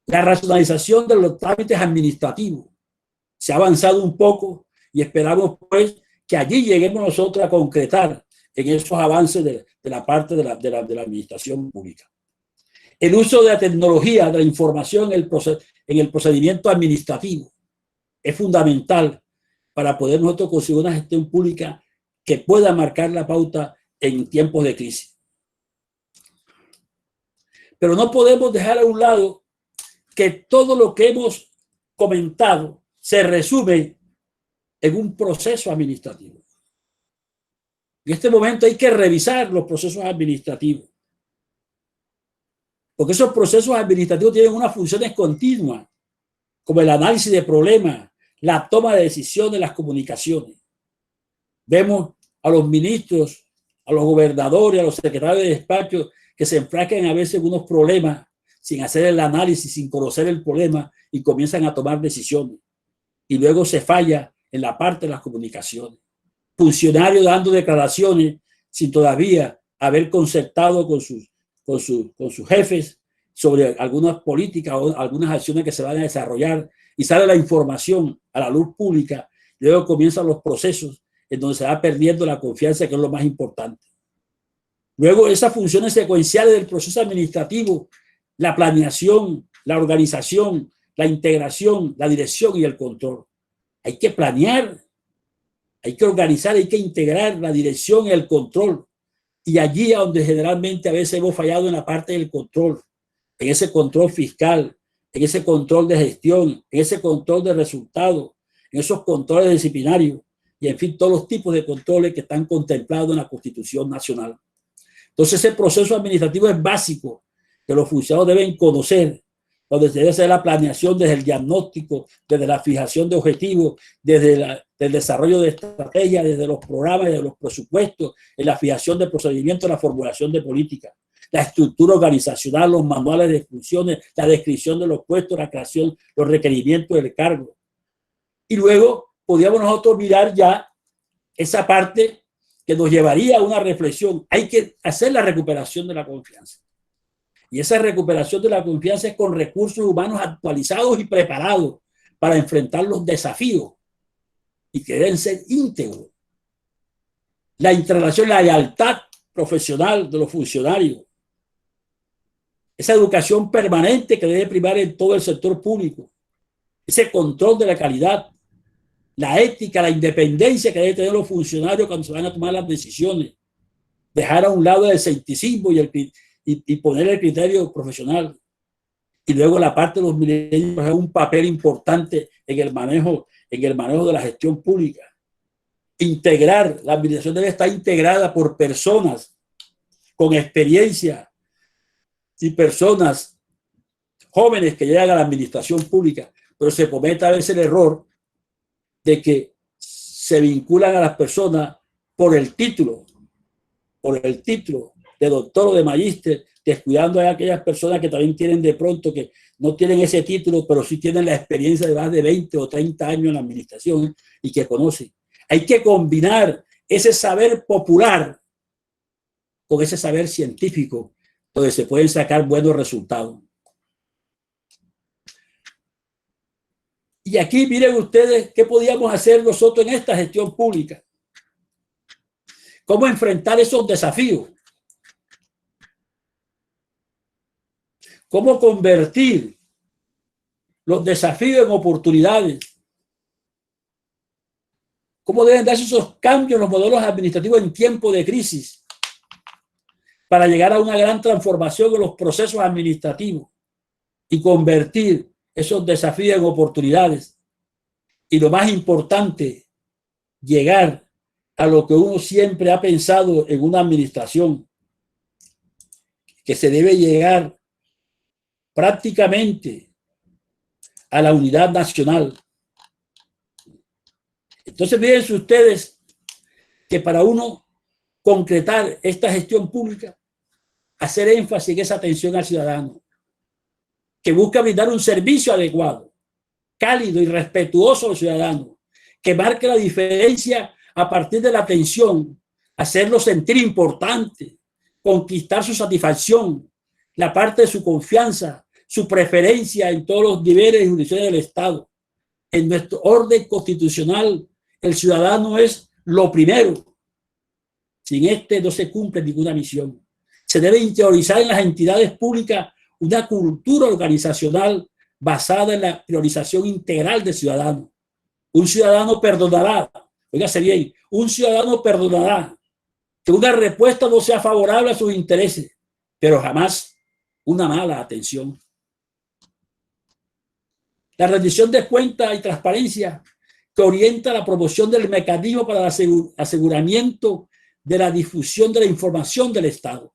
La racionalización de los trámites administrativos se ha avanzado un poco y esperamos pues que allí lleguemos nosotros a concretar en esos avances de la parte de la administración pública. El uso de la tecnología, de la información en el procedimiento administrativo es fundamental para poder nosotros conseguir una gestión pública que pueda marcar la pauta en tiempos de crisis. Pero no podemos dejar a un lado que todo lo que hemos comentado se resume en un proceso administrativo. En este momento hay que revisar los procesos administrativos, porque esos procesos administrativos tienen unas funciones continuas, como el análisis de problemas, la toma de decisiones, las comunicaciones. Vemos a los ministros, a los gobernadores, a los secretarios de despacho que se enfrascan a veces en unos problemas sin hacer el análisis, sin conocer el problema, y comienzan a tomar decisiones. Y luego se falla en la parte de las comunicaciones. Funcionarios dando declaraciones sin todavía haber concertado con sus jefes sobre algunas políticas o algunas acciones que se van a desarrollar, y sale la información a la luz pública. Luego comienzan los procesos en donde se va perdiendo la confianza, que es lo más importante. Luego esas funciones secuenciales del proceso administrativo, la planeación, la organización, la integración, la dirección y el control. Hay que planear, hay que organizar, hay que integrar la dirección y el control. Y allí es donde generalmente a veces hemos fallado en la parte del control, en ese control fiscal, en ese control de gestión, en ese control de resultados, en esos controles disciplinarios y en fin, todos los tipos de controles que están contemplados en la Constitución Nacional. Entonces ese proceso administrativo es básico, que los funcionarios deben conocer, donde se debe hacer la planeación desde el diagnóstico, desde la fijación de objetivos, desde el desarrollo de estrategias, desde los programas, desde los presupuestos, en la fijación de procedimientos, la formulación de políticas, la estructura organizacional, los manuales de funciones, la descripción de los puestos, la creación, los requerimientos del cargo. Y luego podríamos nosotros mirar ya esa parte que nos llevaría a una reflexión. Hay que hacer la recuperación de la confianza. Y esa recuperación de la confianza es con recursos humanos actualizados y preparados para enfrentar los desafíos y que deben ser íntegros. La integración, la lealtad profesional de los funcionarios. Esa educación permanente que debe primar en todo el sector público. Ese control de la calidad. La ética, la independencia que deben tener los funcionarios cuando se van a tomar las decisiones. Dejar a un lado el escepticismo y poner el criterio profesional. Y luego la parte de los milenios es un papel importante en el manejo de la gestión pública. Integrar, la administración debe estar integrada por personas con experiencia y personas jóvenes que llegan a la administración pública, pero se comete a veces el error de que se vinculan a las personas por el título de doctor o de magíster, descuidando a aquellas personas que también tienen de pronto que no tienen ese título, pero sí tienen la experiencia de más de 20 o 30 años en la administración y que conocen. Hay que combinar ese saber popular con ese saber científico, donde se pueden sacar buenos resultados. Y aquí miren ustedes qué podíamos hacer nosotros en esta gestión pública. Cómo enfrentar esos desafíos. Cómo convertir los desafíos en oportunidades. Cómo deben darse esos cambios en los modelos administrativos en tiempo de crisis para llegar a una gran transformación en los procesos administrativos y convertir esos desafíos en oportunidades. Y lo más importante, llegar a lo que uno siempre ha pensado en una administración, que se debe llegar prácticamente a la unidad nacional. Entonces, fíjense ustedes que para uno concretar esta gestión pública, hacer énfasis en esa atención al ciudadano, que busca brindar un servicio adecuado, cálido y respetuoso al ciudadano, que marque la diferencia a partir de la atención, hacerlo sentir importante, conquistar su satisfacción, la parte de su confianza, su preferencia en todos los niveles y jurisdicciones del Estado. En nuestro orden constitucional, el ciudadano es lo primero. Sin este no se cumple ninguna misión. Se debe interiorizar en las entidades públicas una cultura organizacional basada en la priorización integral del ciudadano. Un ciudadano perdonará, óigase bien, un ciudadano perdonará que una respuesta no sea favorable a sus intereses, pero jamás una mala atención. La rendición de cuentas y transparencia que orienta la promoción del mecanismo para el aseguramiento de la difusión de la información del Estado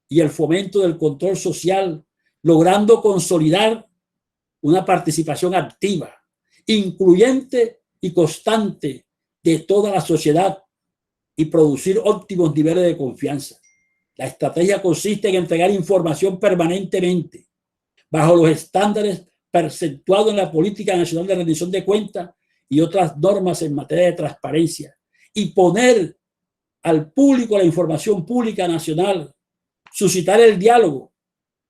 y el fomento del control social, logrando consolidar una participación activa, incluyente y constante de toda la sociedad y producir óptimos niveles de confianza. La estrategia consiste en entregar información permanentemente bajo los estándares percentuados en la Política Nacional de Rendición de Cuentas y otras normas en materia de transparencia, y poner al público la información pública nacional, suscitar el diálogo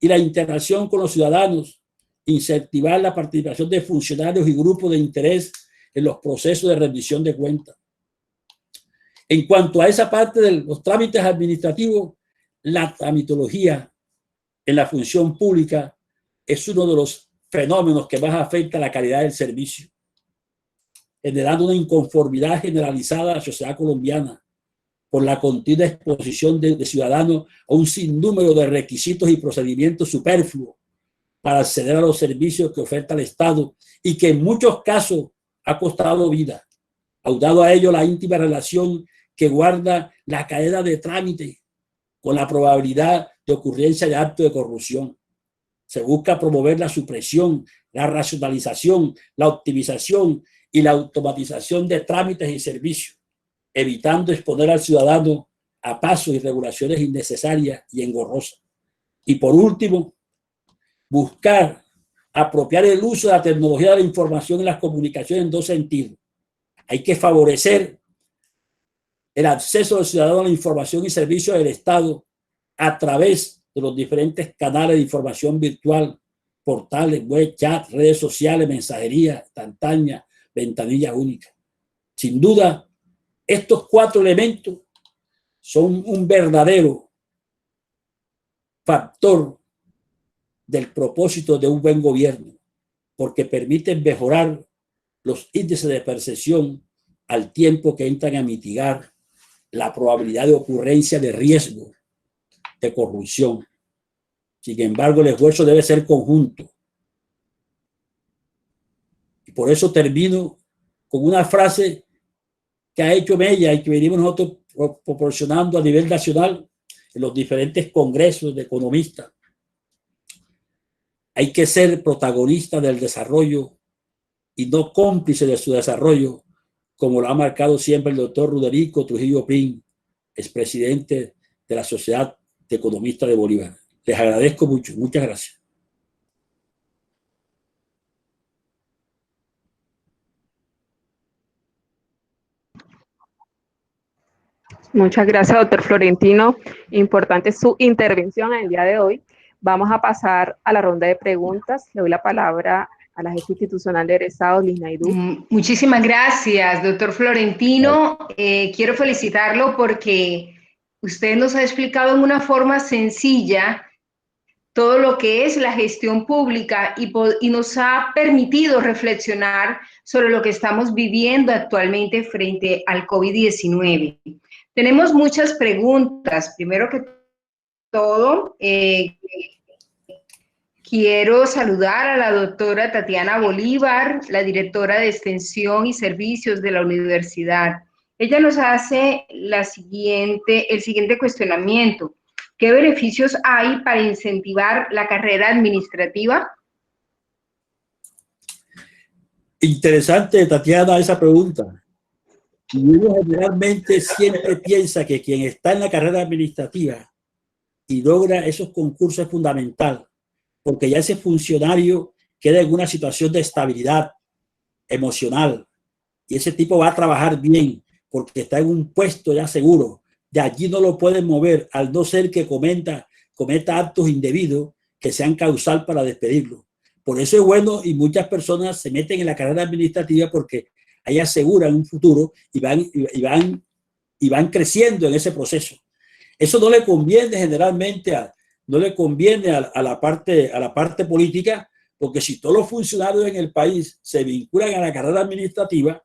y la interacción con los ciudadanos, incentivar la participación de funcionarios y grupos de interés en los procesos de rendición de cuentas. En cuanto a esa parte de los trámites administrativos, la tramitología en la función pública es uno de los fenómenos que más afectan la calidad del servicio, generando una inconformidad generalizada a la sociedad colombiana por la continua exposición de ciudadanos a un sinnúmero de requisitos y procedimientos superfluos para acceder a los servicios que oferta el Estado y que en muchos casos ha costado vida. Aunado a ello la íntima relación que guarda la cadena de trámite con la probabilidad de ocurrencia de actos de corrupción. Se busca promover la supresión, la racionalización, la optimización y la automatización de trámites y servicios, evitando exponer al ciudadano a pasos y regulaciones innecesarias y engorrosas. Y por último, buscar apropiar el uso de la tecnología de la información y las comunicaciones en dos sentidos. Hay que favorecer el acceso del ciudadano a la información y servicios del Estado a través de los diferentes canales de información virtual, portales, web, chat, redes sociales, mensajería instantánea, ventanilla única. Sin duda, estos 4 elementos son un verdadero factor del propósito de un buen gobierno, porque permiten mejorar los índices de percepción al tiempo que entran a mitigar la probabilidad de ocurrencia de riesgo de corrupción. Sin embargo, el esfuerzo debe ser conjunto. Y por eso termino con una frase que ha hecho Mella y que venimos nosotros proporcionando a nivel nacional en los diferentes congresos de economistas. Hay que ser protagonista del desarrollo y no cómplice de su desarrollo, como lo ha marcado siempre el doctor Ruderico Trujillo Prin, expresidente de la Sociedad de Economistas de Bolívar. Les agradezco mucho. Muchas gracias. Muchas gracias, doctor Florentino. Importante su intervención en el día de hoy. Vamos a pasar a la ronda de preguntas. Le doy la palabra a la jefa institucional de egresados, Liz Naidoo. Muchísimas gracias, doctor Florentino. Quiero felicitarlo porque usted nos ha explicado en una forma sencilla todo lo que es la gestión pública y nos ha permitido reflexionar sobre lo que estamos viviendo actualmente frente al COVID-19. Tenemos muchas preguntas. Primero que todo, quiero saludar a la doctora Tatiana Bolívar, la directora de Extensión y Servicios de la Universidad. Ella nos hace el siguiente cuestionamiento. ¿Qué beneficios hay para incentivar la carrera administrativa? Interesante, Tatiana, esa pregunta. Y uno generalmente siempre piensa que quien está en la carrera administrativa y logra esos concursos es fundamental, porque ya ese funcionario queda en una situación de estabilidad emocional y ese tipo va a trabajar bien porque está en un puesto ya seguro. De allí no lo pueden mover, al no ser que cometa actos indebidos que sean causal para despedirlo. Por eso es bueno y muchas personas se meten en la carrera administrativa porque ahí aseguran un futuro y van creciendo en ese proceso. Eso no le conviene generalmente a la parte política, porque si todos los funcionarios en el país se vinculan a la carrera administrativa,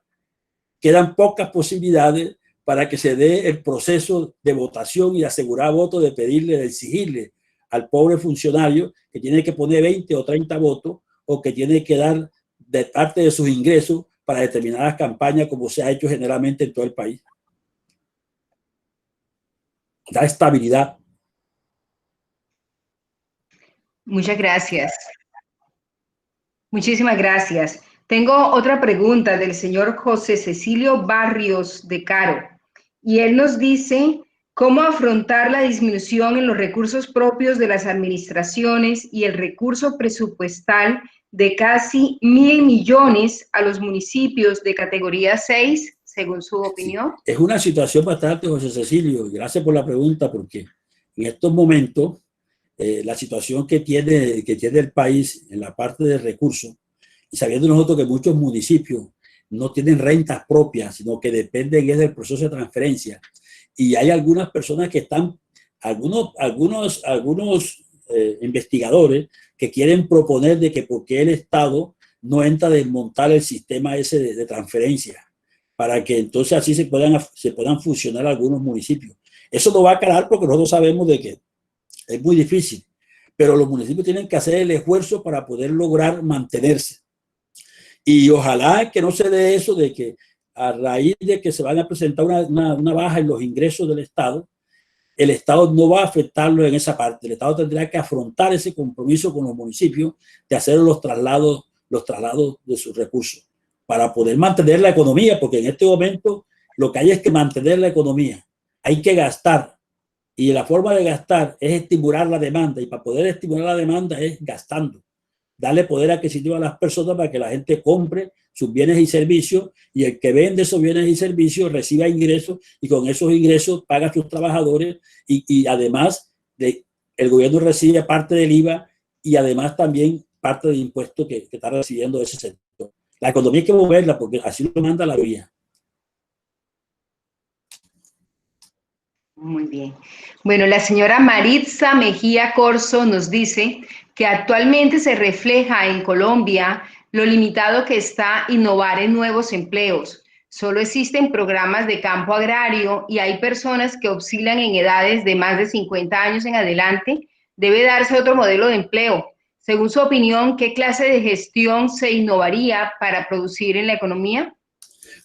quedan pocas posibilidades para que se dé el proceso de votación y asegurar votos, de pedirle, de exigirle al pobre funcionario que tiene que poner 20 o 30 votos o que tiene que dar de parte de sus ingresos para determinadas campañas, como se ha hecho generalmente en todo el país. Da estabilidad. Muchas gracias. Muchísimas gracias. Tengo otra pregunta del señor José Cecilio Barrios de Caro. Y él nos dice, ¿cómo afrontar la disminución en los recursos propios de las administraciones y el recurso presupuestal de casi 1.000 millones a los municipios de categoría 6, según su opinión? Sí, es una situación bastante, José Cecilio, gracias por la pregunta, porque en estos momentos la situación que tiene el país en la parte de recursos, y sabiendo nosotros que muchos municipios no tienen rentas propias, sino que dependen del proceso de transferencia. Y hay algunas personas que están, algunos investigadores que quieren proponer de que por qué el Estado no entra a desmontar el sistema ese de transferencia, para que entonces así se puedan fusionar algunos municipios. Eso no va a calar porque nosotros sabemos de que es muy difícil, pero los municipios tienen que hacer el esfuerzo para poder lograr mantenerse. Y ojalá que no se dé eso de que a raíz de que se van a presentar una baja en los ingresos del Estado, el Estado no va a afectarlo en esa parte. El Estado tendrá que afrontar ese compromiso con los municipios de hacer los traslados de sus recursos para poder mantener la economía, porque en este momento lo que hay es que mantener la economía. Hay que gastar. Y la forma de gastar es estimular la demanda. Y para poder estimular la demanda es gastando. Darle poder adquisitivo a las personas para que la gente compre sus bienes y servicios, y el que vende esos bienes y servicios reciba ingresos, y con esos ingresos paga a sus trabajadores, y además el gobierno recibe parte del IVA y además también parte del impuesto que está recibiendo ese sector. La economía hay que moverla porque así lo manda la vía. Muy bien. Bueno, la señora Maritza Mejía Corso nos dice que actualmente se refleja en Colombia lo limitado que está innovar en nuevos empleos. Solo existen programas de campo agrario y hay personas que oscilan en edades de más de 50 años en adelante. Debe darse otro modelo de empleo. Según su opinión, ¿qué clase de gestión se innovaría para producir en la economía?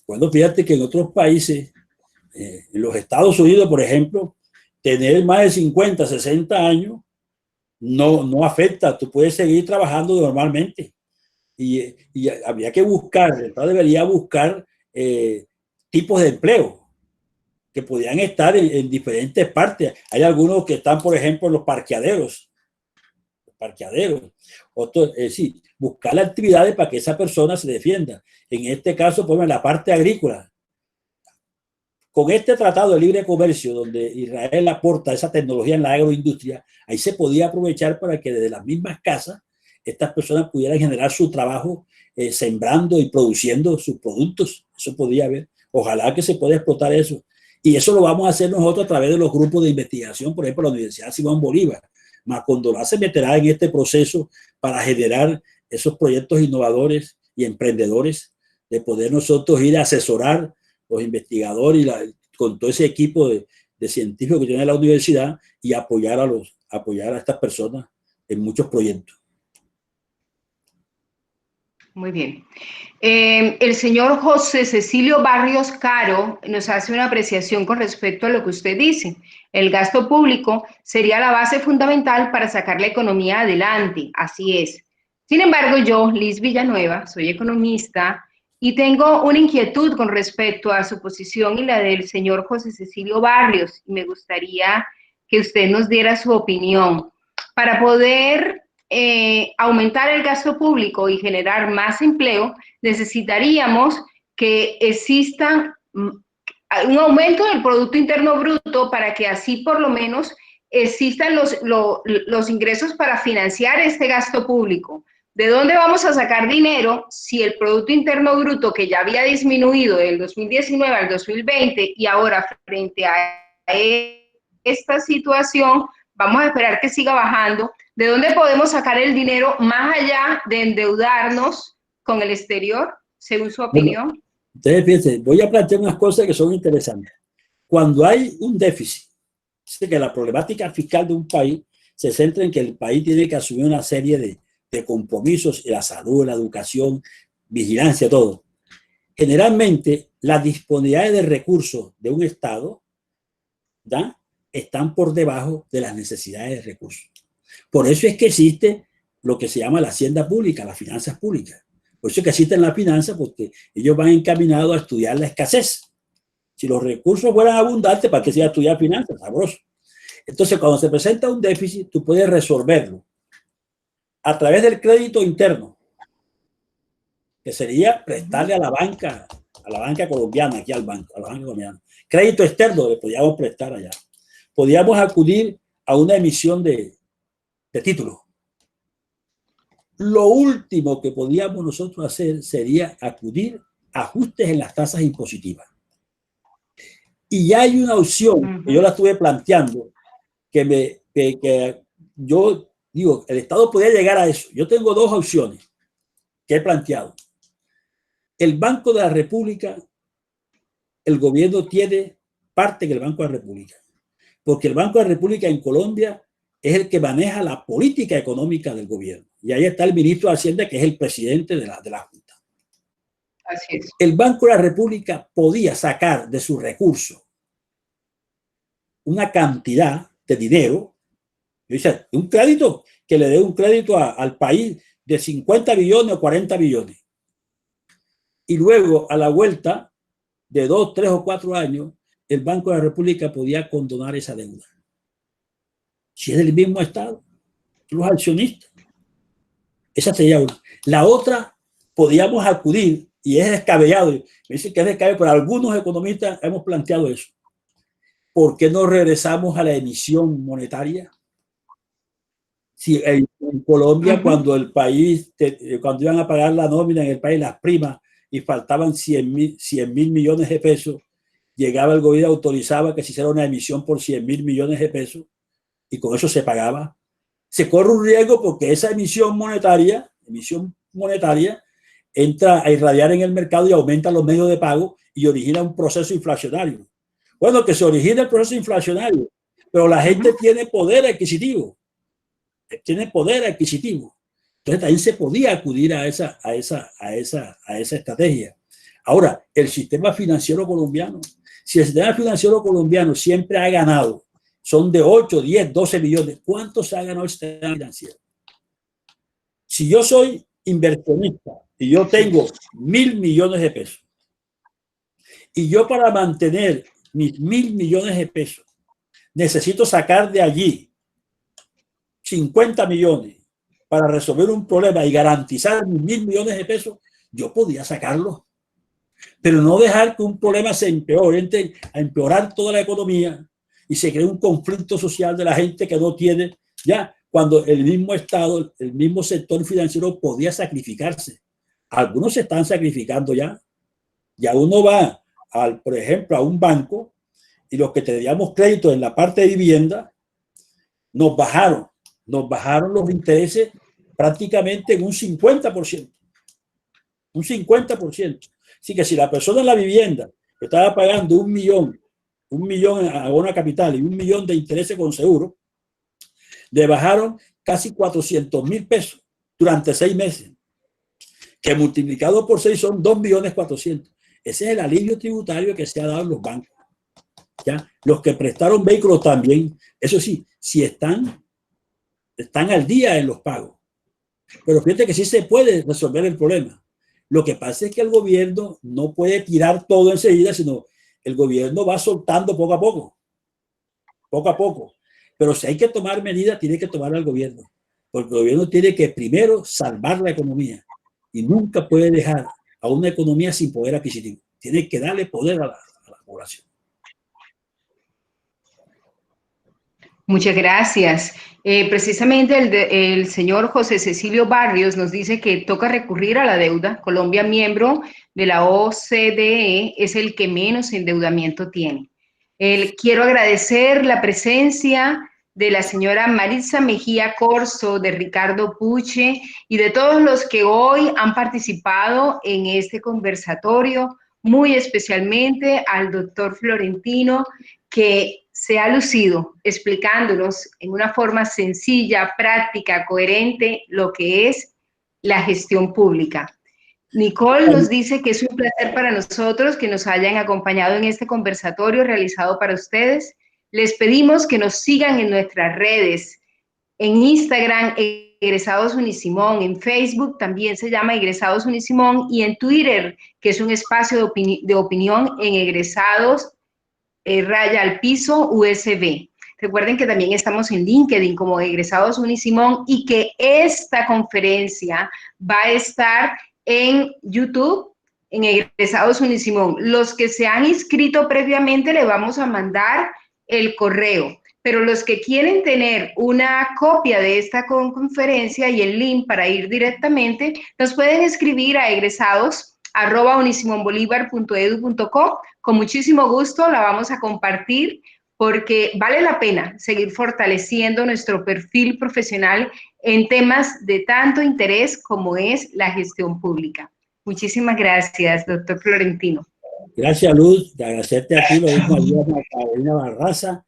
Bueno, fíjate que en otros países, en los Estados Unidos, por ejemplo, tener más de 50, 60 años no afecta. Tú puedes seguir trabajando normalmente. Y habría que buscar, el Estado debería buscar tipos de empleo que podrían estar en diferentes partes. Hay algunos que están, por ejemplo, en los parqueaderos. Otros, sí, buscar actividades para que esa persona se defienda. En este caso, pues en la parte agrícola. Con este tratado de libre comercio, donde Israel aporta esa tecnología en la agroindustria, ahí se podía aprovechar para que desde las mismas casas estas personas pudieran generar su trabajo sembrando y produciendo sus productos. Eso podría haber. Ojalá que se pueda explotar eso. Y eso lo vamos a hacer nosotros a través de los grupos de investigación, por ejemplo, la Universidad Simón Bolívar. Macondolá se meterá en este proceso para generar esos proyectos innovadores y emprendedores, de poder nosotros ir a asesorar los investigadores con todo ese equipo de científicos que tiene la universidad, y apoyar a estas personas en muchos proyectos. Muy bien. El señor José Cecilio Barrios Caro nos hace una apreciación con respecto a lo que usted dice. El gasto público sería la base fundamental para sacar la economía adelante. Así es. Sin embargo, yo, Liz Villanueva, soy economista y tengo una inquietud con respecto a su posición y la del señor José Cecilio Barrios. Y me gustaría que usted nos diera su opinión. Para poder aumentar el gasto público y generar más empleo, necesitaríamos que exista un aumento del Producto Interno Bruto para que así por lo menos existan los ingresos para financiar este gasto público. ¿De dónde vamos a sacar dinero si el Producto Interno Bruto, que ya había disminuido del 2019 al 2020 y ahora frente a esta situación vamos a esperar que siga bajando? ¿De dónde podemos sacar el dinero más allá de endeudarnos con el exterior, según su opinión? Bueno, ustedes piensen, voy a plantear unas cosas que son interesantes. Cuando hay un déficit, sé que la problemática fiscal de un país se centra en que el país tiene que asumir una serie de compromisos, la salud, la educación, vigilancia, todo. Generalmente, las disponibilidades de recursos de un Estado, ¿da?, están por debajo de las necesidades de recursos. Por eso es que existe lo que se llama la hacienda pública, las finanzas públicas. Por eso es que existen las finanzas, porque ellos van encaminados a estudiar la escasez. Si los recursos fueran abundantes, ¿para qué se iba a estudiar finanzas? Sabroso. Entonces, cuando se presenta un déficit, tú puedes resolverlo a través del crédito interno, que sería prestarle a la banca colombiana, aquí al banco, a la banca colombiana. Crédito externo le podíamos prestar allá. Podíamos acudir a una emisión de títulos. Lo último que podíamos nosotros hacer sería acudir a ajustes en las tasas impositivas. Y ya hay una opción que yo la estuve planteando, que yo Digo, el Estado podía llegar a eso. Yo tengo dos opciones que he planteado. El Banco de la República, el gobierno tiene parte en el Banco de la República, porque el Banco de la República en Colombia es el que maneja la política económica del gobierno. Y ahí está el ministro de Hacienda, que es el presidente de la Junta. Así es. El Banco de la República podía sacar de sus recursos una cantidad de dinero, un crédito, que le dé un crédito al país de 50 billones o 40 billones. Y luego, a la vuelta de 2, 3 o 4 años, el Banco de la República podía condonar esa deuda. Si es del mismo Estado, los accionistas. Esa sería una. La otra, podíamos acudir, y es descabellado, me dicen que es descabellado, pero algunos economistas hemos planteado eso. ¿Por qué no regresamos a la emisión monetaria? Si en Colombia, cuando el país, cuando iban a pagar la nómina en el país, las primas, y faltaban 100.000 millones de pesos, llegaba el gobierno, autorizaba que se hiciera una emisión por 100.000 millones de pesos, y con eso se pagaba. Se corre un riesgo porque esa emisión monetaria entra a irradiar en el mercado y aumenta los medios de pago y origina un proceso inflacionario. Bueno, que se origina el proceso inflacionario, pero la gente tiene poder adquisitivo. Entonces también se podía acudir a esa estrategia. Ahora, el sistema financiero colombiano, si el sistema financiero colombiano siempre ha ganado, son de 8, 10, 12 billones, ¿cuánto se ha ganado el sistema financiero? Si yo soy inversionista y yo tengo 1.000 millones de pesos, y yo para mantener mis 1.000 millones de pesos necesito sacar de allí 50 millones para resolver un problema y garantizar mis 1.000 millones de pesos, yo podía sacarlos, pero no dejar que un problema se empeore, entre a empeorar toda la economía y se cree un conflicto social de la gente que no tiene, ya cuando el mismo Estado, el mismo sector financiero podía sacrificarse. Algunos se están sacrificando ya. Ya uno va, por ejemplo, a un banco y los que teníamos crédito en la parte de vivienda, nos bajaron los intereses prácticamente en un 50%. Un 50%. Así que si la persona en la vivienda estaba pagando un millón a una capital y 1 millón de intereses con seguro, le bajaron casi 400.000 pesos durante 6 meses, que multiplicado por 6 son 2.400.000. Ese es el alivio tributario que se ha dado en los bancos. ¿Ya? Los que prestaron vehículos también, eso sí, si están al día en los pagos. Pero fíjate que sí se puede resolver el problema. Lo que pasa es que el gobierno no puede tirar todo enseguida, sino el gobierno va soltando poco a poco. Pero si hay que tomar medidas, tiene que tomar el gobierno. Porque el gobierno tiene que primero salvar la economía y nunca puede dejar a una economía sin poder adquisitivo. Tiene que darle poder a la población. Muchas gracias. Precisamente el señor José Cecilio Barrios nos dice que toca recurrir a la deuda. Colombia, miembro de la OCDE, es el que menos endeudamiento tiene. Quiero agradecer la presencia de la señora Maritza Mejía Corzo, de Ricardo Puche y de todos los que hoy han participado en este conversatorio, muy especialmente al doctor Florentino, que se ha lucido explicándonos en una forma sencilla, práctica, coherente, lo que es la gestión pública. Nicole nos dice que es un placer para nosotros que nos hayan acompañado en este conversatorio realizado para ustedes. Les pedimos que nos sigan en nuestras redes, en Instagram, Egresados Unisimón, en Facebook también se llama Egresados Unisimón y en Twitter, que es un espacio de opinión en Egresados _ USB. Recuerden que también estamos en LinkedIn como Egresados Unisimón y que esta conferencia va a estar en YouTube, en Egresados Unisimón. Los que se han inscrito previamente le vamos a mandar el correo, pero los que quieren tener una copia de esta conferencia y el link para ir directamente, nos pueden escribir a egresados@unisimonbolivar.edu.co. Con muchísimo gusto la vamos a compartir porque vale la pena seguir fortaleciendo nuestro perfil profesional en temas de tanto interés como es la gestión pública. Muchísimas gracias, doctor Florentino. Gracias, Luz. De agradecerte a ti, lo mismo a Carolina Barraza,